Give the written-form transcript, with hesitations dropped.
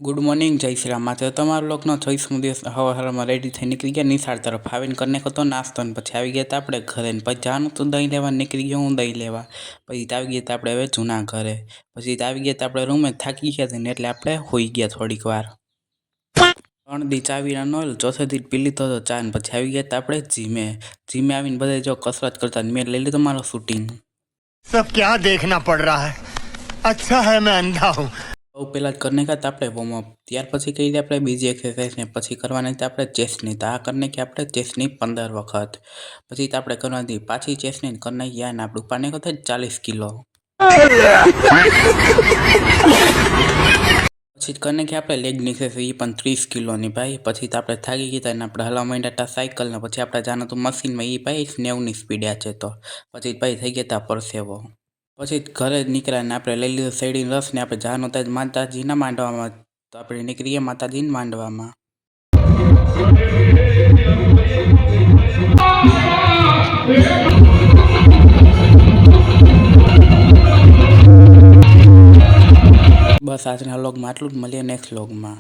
good morning જય શ્રી રામ માત્ર તમારો લોકનો 24મો દિવસ હવામાં રેડી થઈ નીકળી ગયા નિશાળ તરફ આવીને કરીને હતો નાસ્તો ને પછી આવી ગયા હતા આપણે ઘરે ને પછી જાનું તો દહીં લેવા નીકળી ગયો હું દહીં લેવા પછી આવી ગયા હતા આપણે હવે જૂના ઘરે પછી આવી ગયા હતા આપણે રૂમે થાકી ગયા હતા ને એટલે આપણે હોઈ ગયા થોડીક વાર 3 દી ચાવીના નોલ ચોથે દી પી લીધો હતો ચા ને પછી આવી ગયા હતા આપણે જીમે આવીને બધા જો કસરત કરતા મેં લઈ લીધો મારો શૂટિંગ सब क्या देखना पड़ रहा है अच्छा है मैं अंधा हूँ બહુ પહેલાં જ કરીને ગયા આપણે વોર્મઅપ ત્યાર પછી કરી આપણે બીજી એક્સરસાઇઝ ને પછી કરવાની હતી આપણે ચેસ્ટની તો આ કરીને કે આપણે ચેસ્ટની 15 વખત પછી તો આપણે કરવાની પાછી ચેસ્ટની કરીને ગયા ને આપણે ઉપાને કહો 40 કિલો પછી કરીને કે આપણે લેગની એક્સરસાઇઝ એ પણ 30 કિલોની ભાઈ પછી તો આપણે થાકી ગયા ને આપણે હલવા માંડ્યા હતા સાયકલ ને પછી આપણે જાણો તો મશીનમાં એ ભાઈ 90ની સ્પીડે છે તો પછી ભાઈ થઈ ગયા હતા પરસેવો પછી ઘરે જ નીકળ્યા ને આપણે લઈ લીધો શેરડીનો રસ ને આપણે જવાનું હતા માતાજીના માંડવામાં તો આપણે નીકળીએ માતાજીના માંડવામાં બસ આજના વ્લોગમાં આટલું જ મળીએ નેક્સ્ટ વ્લોગમાં